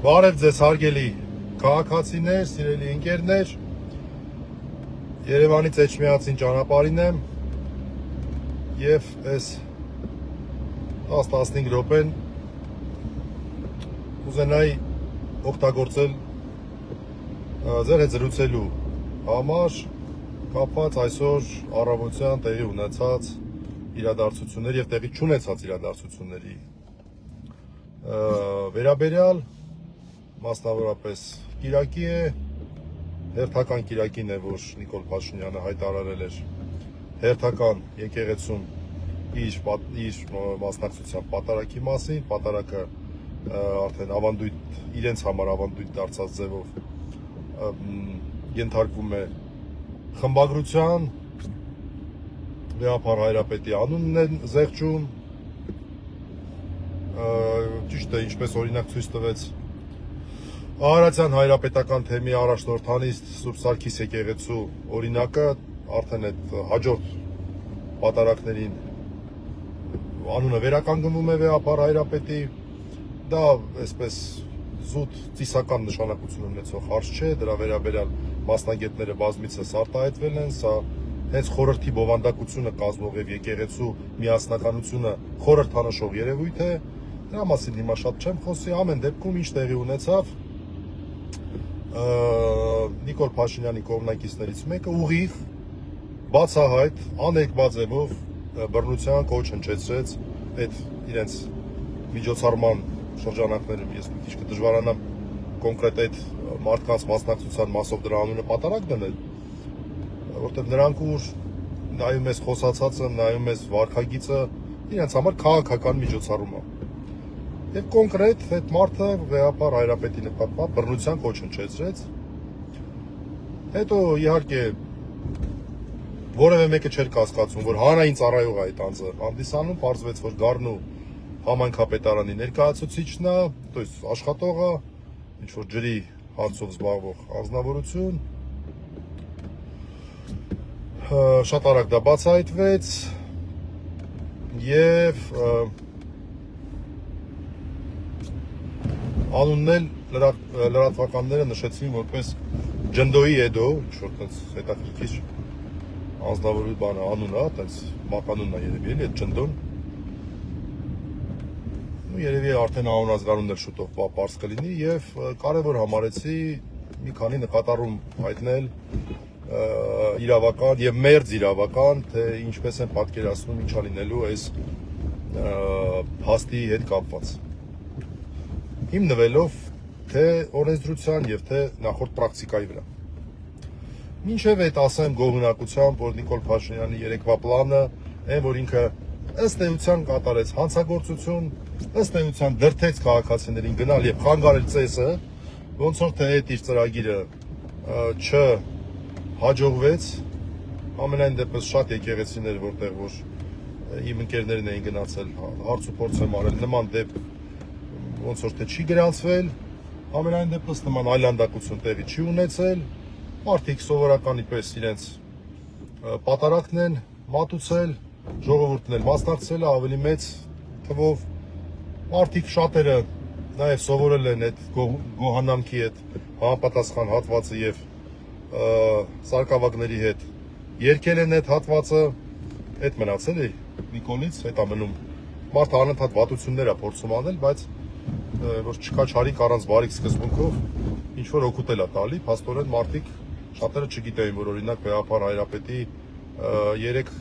Բարև ձեզ հարգելի քաղաքացիներ, սիրելի ընկերներ, Երևանից Էջմիածին ճանապարհին եմ եւ այս 10-15 րոպեն ուզենայի օգտագործել ձեր հետ զրուցելու համար կապված այսօր առավոտյան տեղի ունեցած իրադարձությունների եւ տեղի չունեցած իրադարձությունների վերաբերյալ մասնավորապես Կիրակի է, հերթական Կիրակին է, որ Նիկոլ Փաշինյանը հայտարարել էր հերթական եկեղեցում իր մասնակցության պատարագի մասին, պատարագը արդեն ավանդույթ, իրենց համար ավանդույթ դարձած ձևով ենթարկվում է խմբագրության, Վեհապար Հայրապետի անունն են զեղչում, ճիշտ է, ինչպես օրինակ ցույց տվեց Արարատյան հայրապետական թեմի առաջնորդանիստ Սուրբ Սարգիս եկեղեցու օրինակը, արդեն այդ հաջորդ պատարագներին անունը վերականգնվում է Վեհապար Հայրապետի, դա այսպես զուտ ծիսական նշանակություն ունեցող հարց չէ, դրա վերաբերյալ մասնագետները բազմիցս արտահայտվել են, սա հենց խորհրդի բովանդակությունը կազմող եւ եկեղեցու միասնականությունը խորհրդանշող երևույթ է, դրա մասին հիմա շատ չեմ խոսի, ամեն դեպքում ինչ տեղի ունեցավ Նիկոլ Փաշինյանի կողմնակիցներից մեկը ուղիղ բացահայտ աներկբա ձևով բռնության կոչ հնչեցրեց այդ իրենց միջոցառման շրջանակներում ես մի քիչ կդժվարանամ կոնկրետ այդ մարդկանց մասնակցության մասով դրա անունը պատարագ դնել, որտեղ նրանք ուր նայում ես խոսացածը, նայում ես վարքագիծը, իրենց համար քաղաքական միջոցառում է։ Եվ կոնկրետ այդ մարդը Վեհապար Հայրապետի նկատմամբ բռնության կոչ հնչեցրեց։ Հետո իհարկե որևէ մեկը չէր կասկածում, որ հանրային ծառայող է այդ անձը հանդիսանում, պարզվեց, որ Գառնու համայնքապետարանի ներկայացուցիչն է, то есть աշխատողը, ինչ որ ջրի հարցով զբաղվող անձնավորություն։ Շատ արագ դա բացահայտվեց եւ անունն էլ լրատվականները նշեցին որպես Ջնդոյի Էդո, ինչ որ տենց հետաքրքիր անձնավորի բանը անուն է, տենց մականունն է երևի էլի այդ Ջնդոն։ Ու երևի արդեն անունազգանունն էլ շուտով պարզ կլինի եւ կարեւոր համարեցի մի քանի նկատառում հայտնել իրավական եւ մերձ իրավական, թե ինչպես են պատկերացնում ինչա լինելու այս փաստի հետ կապված։ Հիմնվելով թե օրենսդրության եւ թե նախորդ պրակտիկայի վրա։ Մինչև այդ ասեմ գոհունակությամբ, որ Նիկոլ Փաշինյանի երեկվա պլանը, այն որ ինքը ըստ էության կատարեց հանցագործություն, ըստ էության դրդեց քաղաքացիներին գնալ եւ խանգարել ծեսը, ոնց որ թե այդ իր ծրագիրը չհաջողվեց, ամենայն դեպս շատ եկեղեցիներ, որտեղ որ իմ ընկերներն էին գնացել, հարց ու փորձ եմ արել, նման դեպք ոնց որ թե չի գրանցվել, ամենայն դեպս նման այլանդակություն տեղի չի ունեցել, մարդիկ սովորականի պես իրենց պատարագն են մատուցել, ժողովուրդն էլ մասնակցել է ավելի մեծ թվով, մարդիկ շատերը նաև սովորել են այդ գոհանամքի հետ համապատասխան հատվածը եւ սարկավագների հետ երգել են այդ հատվածը, այդ մնացել է Նիկոլից, այդ ամենում մարդը անընդհատ վատություններ է փորձում անել, բայց որ չկաչարիկ առանց բարիք սկզբունքով ինչ որ օգուտել է տալի, փաստորեն մարդիկ շատերը չգիտեին, որ օրինակ Վեհապար Հայրապետի 3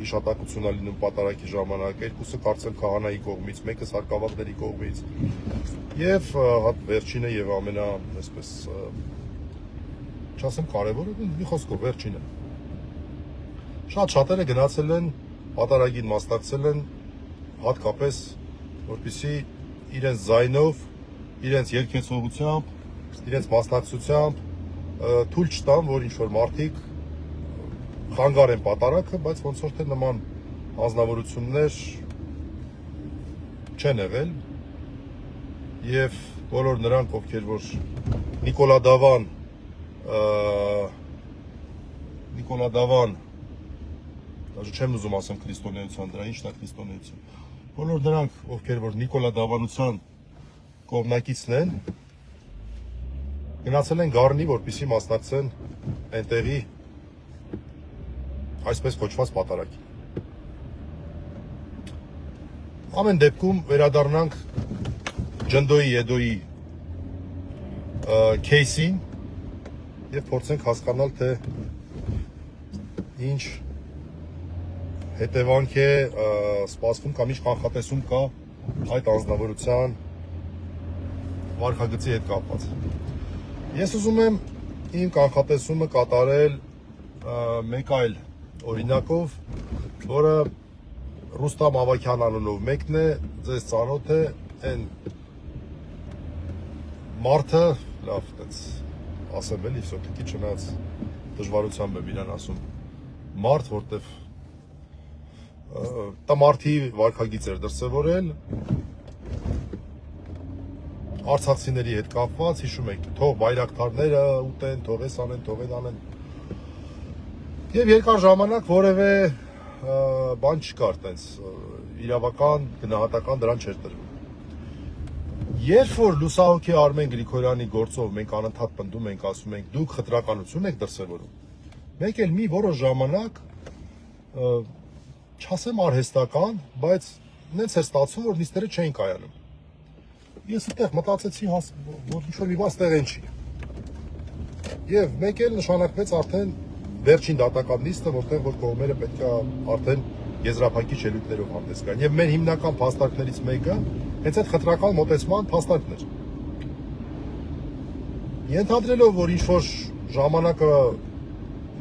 հիշատակություն է լինում պատարագի ժամանակ, 2-ը կարծեմ քահանայի կողմից, 1-ը սարկավագների կողմից եւ վերջինը եւ ամենա այսպես չասեմ կարեւորը, մի խոսքով վերջինը։ Շատ շատերը գնացել են պատարագին մասնակցել են հատկապես որպեսզի իրենց ձայնով, իրենց երգեցողությամբ, իրենց մասնակցությամբ թույլ չտան, որ ինչ-որ մարդիկ խանգարեն պատարագը, բայց ոնց որ թե նման անձնավորություններ չեն եղել եւ բոլոր նրանք, ովքեր որ Նիկոլա Դավան Даже չեմ ուզում ասեմ քրիստոնեության, դրա ինչն է քրիստոնեություն։ Բոլոր նրանք, ովքեր որ Նիկոլա Դավանության կողմնակիցն են, գնացել են Գառնի, որպեսզի մասնակցեն այնտեղի այսպես կոչված պատարագի։ Ամեն դեպքում վերադառնանք Ջնդոյի Եդոյի քեյսին եւ փորձենք հասկանալ, թե ինչ հետևանք է սպասվում կամ ինչ կանխատեսում կա այդ անձնավորության վարքագծի հետ կապված։ Ես ուզում եմ իմ կանխատեսումը կատարել մեկ այլ օրինակով, որը Ռուստամ Ավագյան անունով մեկն է, ձեզ ծանոթ է, այն մարդը, լավ, տենց ասեմ էլի, սոթիկի չնայած դժվարությամբ եմ իրան ասում, մարդ, որտեվ տամարդի վարքագիծ էր դրսևորել արցախցիների հետ կապված, հիշում եք, թող բայրակտարները ուտեն, թող էս անեն, թող այն անեն։ Եվ երկար ժամանակ որևէ բան չկար, տենց իրավական, գնահատական դրան չէր տրվում։ Երբ որ լուսահոգի Արմեն Գրիգորյանի գործով մենք անընդհատ պնդում ենք, ասում ենք, դուք խտրականություն եք դրսևորում, մենք էլ մի որոշ ժամանակ չասեմ արհեստական, բայց նենց էր ստացվում, որ նիստերը չէին կայանում։ Ես այդտեղ մտածեցի, որ ինչ-որ մի բան ստեղ են չի։ Եվ մեկ էլ նշանակվեց արդեն վերջին դատական նիստը, որտեղ որ կողմերը պետք է արդեն եզրափակիչ ելույթներով հանդես գան։ Եվ մեր հիմնական փաստարկներից մեկը հենց այդ խտրական մոտեցման փաստարկն էր։ Ենթադրելով, որ ինչ-որ ժամանակը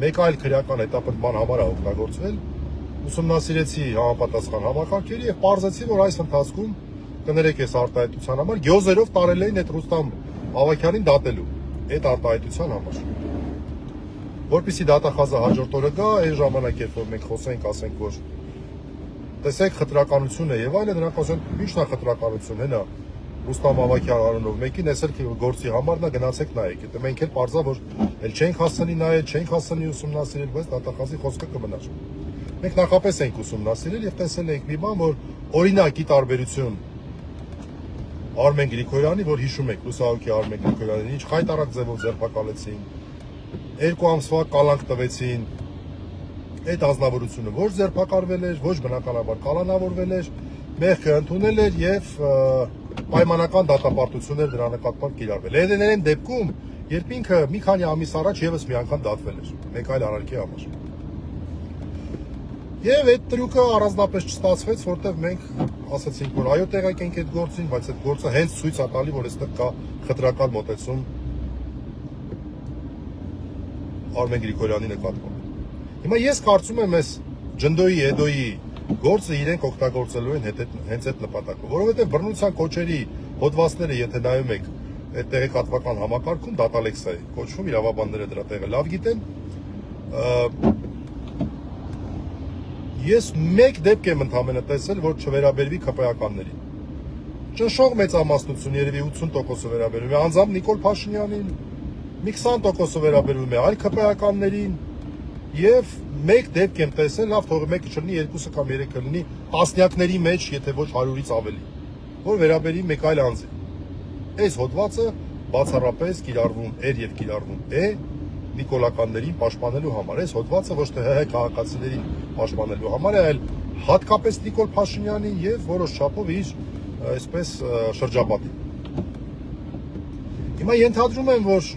մեկ այլ քրեական հետապնդման համար է օգտագործվել, ուսումնասիրեցի համապատասխան համակարգերը եւ պարզեցի, որ այս ընթացքում կներեք այս արտահայտության համար գյոզերով տարել էին այդ Ռուստամ Ավագյանին դատելու այդ արտահայտության համար։ Որպեսզի դատախազը հաջորդ օրը գա, այն ժամանակ երբ որ մենք խոսենք, ասենք, որ տեսեք խտրականություն է եւ այլն, նրանք ասեն, ի՞նչն է խտրականություն, հենա Ռուստամ Ավագյան անունով մեկին, էս էլ գործի համարն է, գնացեք նայեք։ Դա մենք էլ պարզա, որ էլ չենք հասցնի նայել, չենք հասցնի ուսումնասիրել, բայց դատախազի խոսքը կմնար։ Մենք նախապես ենք ուսումնասիրել եւ տեսել ենք մի բան, որ օրինակի տարբերություն Արմեն Գրիգորյանի, որ հիշում եք, լուսահոգի Արմեն Գրիգորյանին, ինչ խայտարակ ձևով ձերբակալեցին, 2 ամսվա կալանք տվեցին, այդ ազնվորությունը ոչ ձերբակալվել էր, ոչ բնականաբար կալանավորվել էր, մեղքը ընդունել էր եւ պայմանական դատապարտություններ դրա նկատմամբ կիրառվել։ Այդ դեպքում, երբ ինքը մի քանի ամիս առաջ եւս մի անգամ դատվել էր, մեկ այլ արարքի համար։ Եվ այդ տրյուկը առանձնապես չստացվեց, որտեղ մենք ասացինք, որ այո տեղակ ենք այդ գործին, բայց այդ գործը հենց ցույց է տալի, որ այստեղ կա խտրական մոտեցում Արմեն Գրիգորյանի նկատմամբ։ Հիմա ես կարծում եմ, այս Ջնդոյի Եդոյի գործը իրենք օգտագործելու են հենց այդ նպատակով, որովհետև բռնության կոչերի հոդվածները, եթե նայում եք այդ տեղեկատվական համակարգում, դատալեքսա է կոչվում, իրավաբանները դրա տեղը լավ գիտեն։ Ես մեկ դեպք եմ ընդհանրապես տեսել, որ չվերաբերվի ԿՊԱ-ականներին։ Ճնշող մեծամասնություն, երևի 80% վերաբերում է անձամբ Նիկոլ Փաշինյանին, մի 20% վերաբերում է այլ ԿՊԱ-ականներին, եւ մեկ դեպք եմ տեսել, լավ թող մեկը չլինի, երկուսը կամ երեքը լինի, տասնյակների մեջ, եթե ոչ 100-ից ավելի, որ վերաբերի մեկ այլ անձի։ Այս հոդվածը բացառապես կիրառվում էր եւ կիրառվում է նիկոլականներին պաշտպանելու համար։ Այս հոդվածը ոչ թե ՀՀ քաղաքացիներին պաշտպանելու համար է, այլ հատկապես Նիկոլ Փաշինյանին եւ որոշ չափով իր այսպես շրջապատին։ Հիմա ենթադրում եմ, որ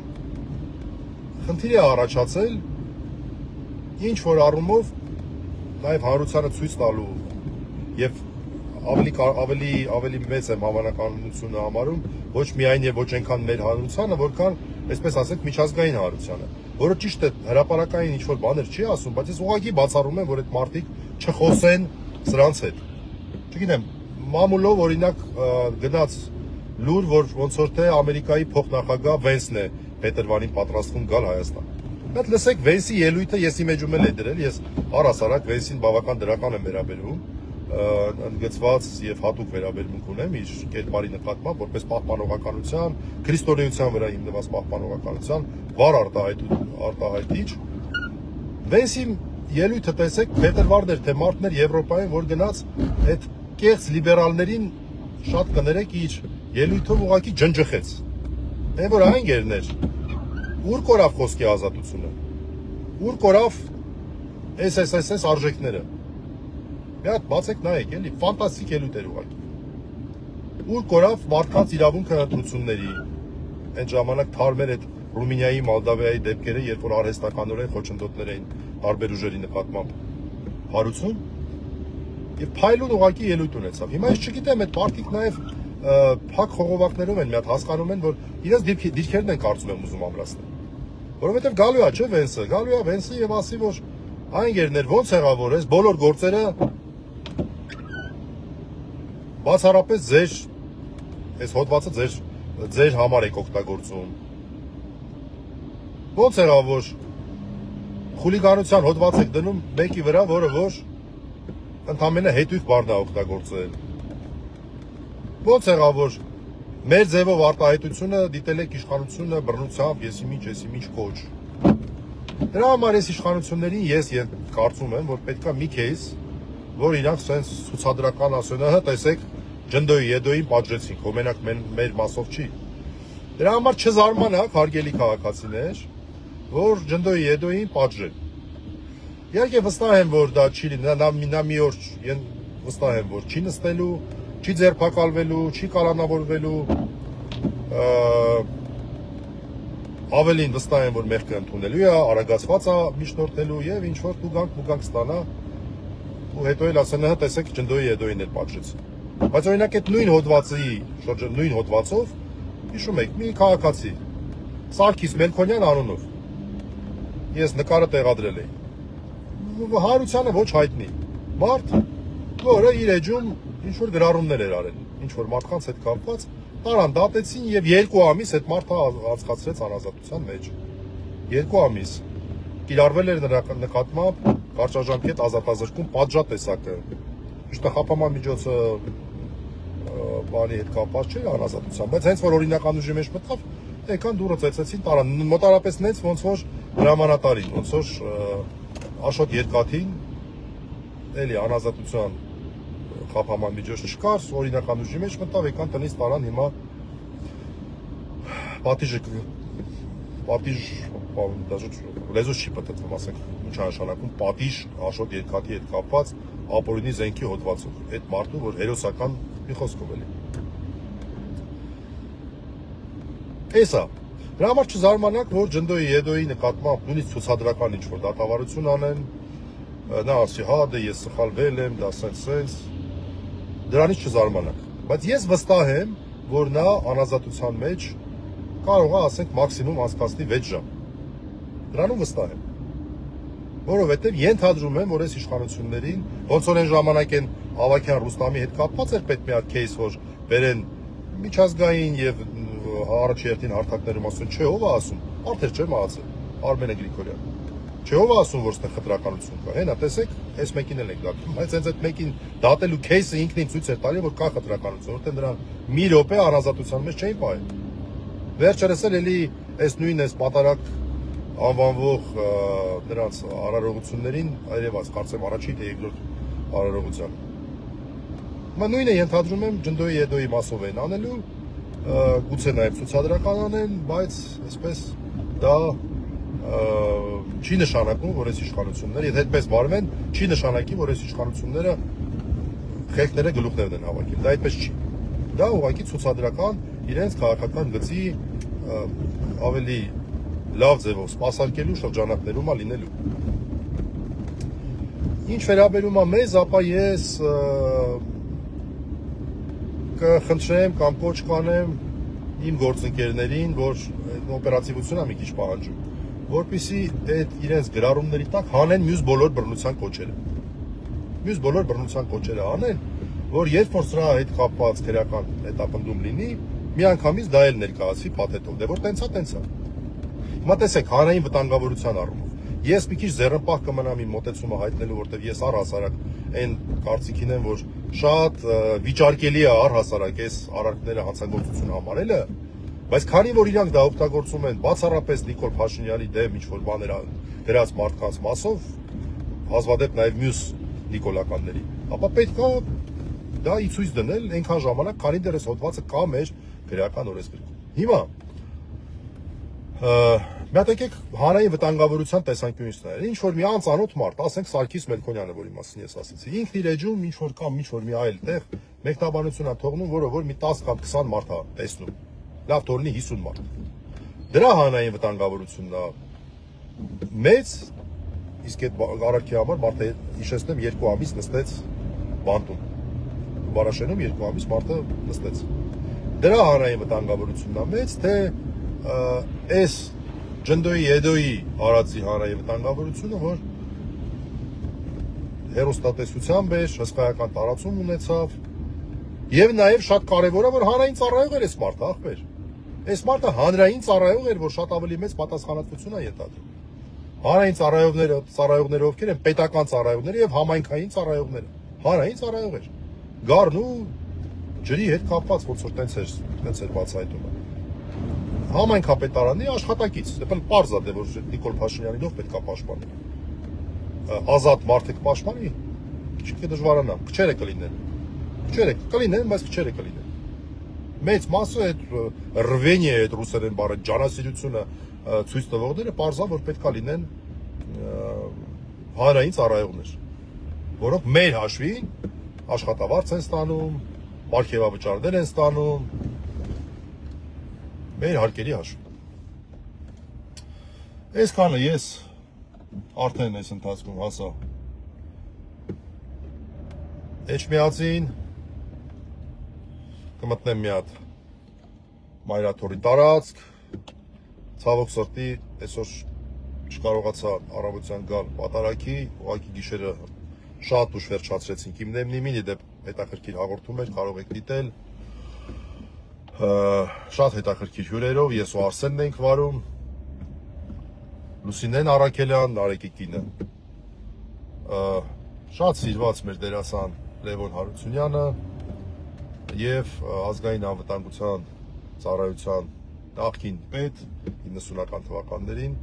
խնդիր է առաջացել ինչ որ առումով նաեւ հանրությանը ցույց տալու եւ ավելի մեծ է հավանականությունը համարում ոչ միայն եւ ոչ այնքան մեր հանրությանը, որքան այսպես ասենք միջազգային հանրությանը, որը ճիշտ է հրապարակային ինչ որ բաներ չի ասում, բայց ես ուղղակի բացառում եմ, որ այդ մարդիկ չխոսեն սրանց հետ։ Չգիտեմ, մամուլով օրինակ գնաց լուր, որ ոնց որ թե Ամերիկայի փոխնախագահ Վենսն է Պետրվանին պատրաստվում գալ Հայաստան։ Բայց լսեք, Վենսի ելույթը ես իմեջում էլ դրել, ես առհասարակ Վենսին բավական դրական եմ վերաբերում, ընդգծված եւ հատուկ վերաբերմունք ունեմ իր կերպարի նկատմամբ, որպես պահպանողականության, քրիստոնեության վրա հիմնված պահպանողականության վառ արտահայտիչ։ Վենսի ելույթը տեսեք, Պետրվարն էր թե մարտն էր Եվրոպայում, որ գնաց այդ կեղծ լիբերալներին շատ կներեք իր ելույթով ուղղակի ջնջխեց։ Այն որ այն գերներ Ուր կորավ խոսքի ազատությունը։ Ուր կորավ SSSS արժեքները։ Մի հատ բացեք նայեք, էլի ֆանտաստիկ ելույթ էր ուղղակի։ Ուր կորավ մարդկանց իրավունքը ընտրությունների։ Այն ժամանակ թարմեր այդ Ռումինիայի, Մոլդավիայի դեպքերը, երբ որ արհեստականորեն խոչընդոտներ էին տարբեր ուժերի նկատմամբ հարություն եւ փայլուն ուղղակի ելույթ ունեցավ։ Հիմա ես չգիտեմ, այդ մարդիկ նաեւ փակ խողովակներում են մի հատ հասկանում են, որ իրենց դիրքերն են կարծում եմ ուզում ամրացնել։ Որովհետեւ գալու է, չէ՞ Վենսը, գալու է Վենսը եւ ասի, որ այն գերներ ոնց եղավ որ այս բոլոր գործերը բացառապես այս հոդվածը ձեր համար եք օգտագործում։ Ոնց եղավ որ խուլիգանության հոդված եք դնում մեկի վրա, որը որ ընդամենը հետույք բառն է օգտագործել։ Ոնց եղավ որ մեր ձևով արտահայտությունը դիտել եք իշխանությունը բռնությամբ, եսիմինչ կոչ։ Դրա համար այս իշխանություններին ես կարծում եմ, որ պետքա մի кейս, որ իրանք սենց ցուցադրական ասեն, հա տեսեք, ջնդոյի եդոյին պատժեցինք, հո մենակ մեր մասով չի։ Դրա համար չզարմանաք, հարգելի քաղաքացիներ, որ ջնդոյի եդոյին պատժեն։ Իհարկե վստահ եմ, որ դա չի լինի, նա մի օր վստահ եմ, որ չի նստելու, չի ձերբակալվելու, չի կալանավորվելու, ավելին վստահ եմ, որ մեղքը ընդունելու է, արագացված է միջնորդելու եւ ինչ որ դուգանք ստանա ու հետո էլ ասեն, հա տեսեք ջնդոյի եդոյին էլ պատժեց։ Բայց օրինակ այդ նույն հոդվածի շրջան նույն հոդվածով հիշում եք մի քաղաքացի Սարգիս Մելքոնյան անունով ես նկարը տեղադրել էի։ Հարությանը ոչ հայտնի մարդ, որը իր էջում ինչ որ գրառումներ էր արել, ինչ որ մարդկանց հետ կապված, տարան դատեցին եւ 2 ամիս այդ մարդը անցկացրեց անազատության մեջ։ 2 ամիս կիրառվել էր նրա նկատմամբ կարճաժամկետ ազատազրկում պատժատեսակը։ Ճիշտ է, խափաման միջոցը բանի հետ կապված չէր անազատության, բայց հենց որ օրինական ուժի մեջ մտավ, եկան դուրը ծեծեցին, տարան մոտարապես նենց ոնց որ հրամանատարին, ոնց որ Աշոտ Երկաթին էլի անազատության խափաման միջոց չկար, օրինական ուժի մեջ մտավ, եկան տնից տարան հիմա պատիժ դաժե լեզուս չի պատտվում, ասենք, ինչ նշանակում պատիժ Աշոտ Երկաթի հետ կապված ապօրինի զենքի հոդվածով, այդ մարդու, որ հերոսական մի խոսքով էլի։ Էսա, դրա համար չզարմանաք, որ ջնդոյի եդոյի նկատմամբ նույնիսկ ցուցադրական ինչ որ դատավարություն անեն, նա ասի, հա, դե ես սխալվել եմ, դա սենց դրանից չզարմանաք, բայց ես վստահ եմ, որ նա անազատության մեջ կարող է, ասենք, մաքսիմում անցկացնի 6 ժամ։ Դրանում վստահ եմ։ Որովհետև ենթադրում եմ, որ այս իշխանություններին, ոնց որ այն ժամանակ են Ավագյան Ռուստամի հետ կապված էր պետք մի հատ кейս, որ բերեն միջազգային եւ առաջի հերթին հարթակներում ասում, չէ, ով է ասում, արդեն չէ մահացել, Արմենը Գրիգորյան։ Չէ, ով է ասում, որ ստեղ խտրականություն կա։ Հենա, տեսեք, այս մեկին էլ ենք դատում, բայց հենց այդ մեկին դատելու кейսը ինքնին ցույց էր տալի, որ կա խտրականություն, որտեղ նրան մի րոպե անազատության մեջ չէին պահել։ Վերջերս էլի այս նույն այս պատարակ անվանվող նրանց արարողություններին այրևաց, կարծեմ առաջի թե երկրորդ արարողության։ Հիմա նույնը ենթադրում եմ ջնդոյի եդոյի մասով են անելու, գուցե նաև ցուցադրական անեն, բայց այսպես դա չի նշանակում, որ այս իշխանությունները, եթե այդպես վարվեն, չի նշանակի, որ այս իշխանությունները խելքները գլուխներն են հավաքել։ Դա այդպես չի։ Դա ուղղակի ցուցադրական իրենց քաղաքական գծի ավելի լավ ձևով սպասարկելու շրջանակներում է լինելու։ Ինչ վերաբերում է մեզ, ապա ես կխնդրեմ կամ կոչ կանեմ իմ գործընկերներին, որ օպերատիվությունը մի քիչ պահանջում, որպեսզի այդ իրենց գրառումների տակ հանեն մյուս բոլոր բռնության կոչերը։ Մյուս բոլոր բռնության կոչերը հանեն, որ երբ որ սրա հետ կապված քրեական հետապնդում լինի, միանգամից դա էլ ներկայացվի փաթեթով, դե որ տենց է։ Հիմա տեսեք, հանրային վտանգավորության առումով ես մի քիչ ձեռնպահ կմնամ իմ մոտեցումը հայտնելու, որտեղ ես առհասարակ այն կարծիքին եմ, որ շատ վիճարկելի է առհասարակ այս արարքները հանցագործություն համարելը, բայց քանի որ իրանք դա օգտագործում են բացառապես Նիկոլ Փաշինյանի դեմ ինչ որ բաներ գրած մարդկանց մասով, հազվադեպ նաև մյուս նիկոլականների, ապա պետք է դա ի ցույց դնել այնքան ժամանակ, քանի դեռ այս հոդվածը կա մեր քրեական օրենսգրքում։ Հիմա Մի հատ եկեք հանրային վտանգավորության տեսանկյունից նայել։ Ինչ որ մի անծանոթ մարդ, ասենք Սարգիս Մելքոնյանը, որի մասին ես ասացի, ինքն իր էջում ինչ որ կամ ինչ որ մի այլ տեղ մեկնաբանություն է թողնում, որը որ մի 10 կամ 20 մարդ է տեսնում։ Լավ թողնի 50 մարդ։ Դրա հանրային վտանգավորությունն է մեծ, իսկ այդ արարքի համար մարդը հիշեցնեմ 2 ամիս նստեց բանտում։ Բարաշենում 2 ամիս մարդը նստեց։ Դրա հանրային վտանգավորությունն է մեծ, թե այս ջնդոյի եդոյի արածի հանրային վտանգավորությունը, որ հերոստատեսությամբ էր, հսկայական տարածում ունեցավ, եւ նաեւ շատ կարեւոր է, որ հանրային ծառայող էր այս մարդը, ախպեր։ Այս մարդը հանրային ծառայող էր, որ շատ ավելի մեծ պատասխանատվություն է ենթադրում։ Հանրային ծառայողները ովքեր են պետական ծառայողները եւ համայնքային ծառայողները։ Հանրային ծառայող էր։ Գառն ու ջրի հետ կապված ոնց որ տենց էր բացահայտումը։ Համայնքապետարանի աշխատակից, դեպի պարզ է, դե որ Նիկոլ Փաշինյանին ով պետք է պաշտպանի։ Ազատ մարդիկ պաշտպանի, քիչ դժվարանա, քչերը կլինեն։ Քչերը կլինեն, բայց քչերը կլինեն։ Մեծ մասը այդ ռվենիա այդ ռուսերեն բառը ջանասիրությունը ցույց տվողները պարզա որ պետքա լինեն հանրային ծառայողներ, որոնք մեր հաշվին աշխատավարձ են ստանում, պարգևավճարներ են ստանում, մեր հարկերի հաշվին։ Այսքանը ես արդեն այս ընթացքում հասա Էջմիածին, կմտնեմ մի հատ մայրաթորի տարածք, ցավոք սրտի այսօր չկարողացա առավոտյան գալ պատարագի, ուղղակի գիշերը շատ ուշ վերջացրեցինք իմ նեմնիմին, դեպ հետաքրքիր հաղորդում էր, կարող եք դիտել, շատ հետաքրքիր հյուրերով, ես ու Արսենն ենք վարում, Լուսինեն Առաքելյան, Նարեկի կինը, շատ սիրված մեր դերասան Լևոն Հարությունյանը և ազգային անվտանգության ծառայության նախկին պետ 90-ական թվականներին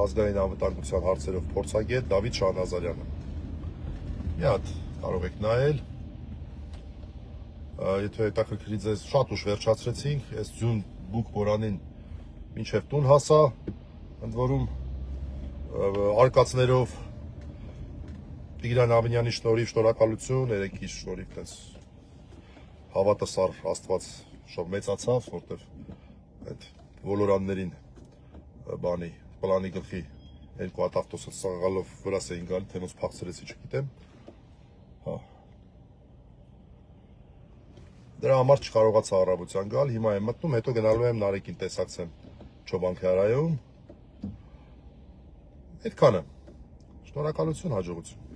ազգային անվտանգության հարցերով փորձագետ Դավիթ Շահնազարյանը։ Մի հատ կարող եք նայել, եթե հետաքրքրի ձեզ շատ ուշ վերջացրեցինք, այս ձյուն բուկ բորանին մինչև տուն հասա, ընդ որում արկածներով Տիգրան Ավինյանի շնորհիվ շնորհակալություն, երեքից շնորհիվ տես հավատասար Աստված շով մեծացավ, որտեվ այդ ոլորաններին բանի պլանի գլխի երկու հատ ավտոսը սաղալով վրաս էին գալի, թե ոնց փախցրեցի չգիտեմ։ Հա։ Դրա համար չկարողացա առավոտյան գալ, հիմա եմ մտնում, հետո գնալու եմ Նարեկին տեսակցեմ Չոբանքարայում։ Այդքանը։ Շնորհակալություն, հաջողություն։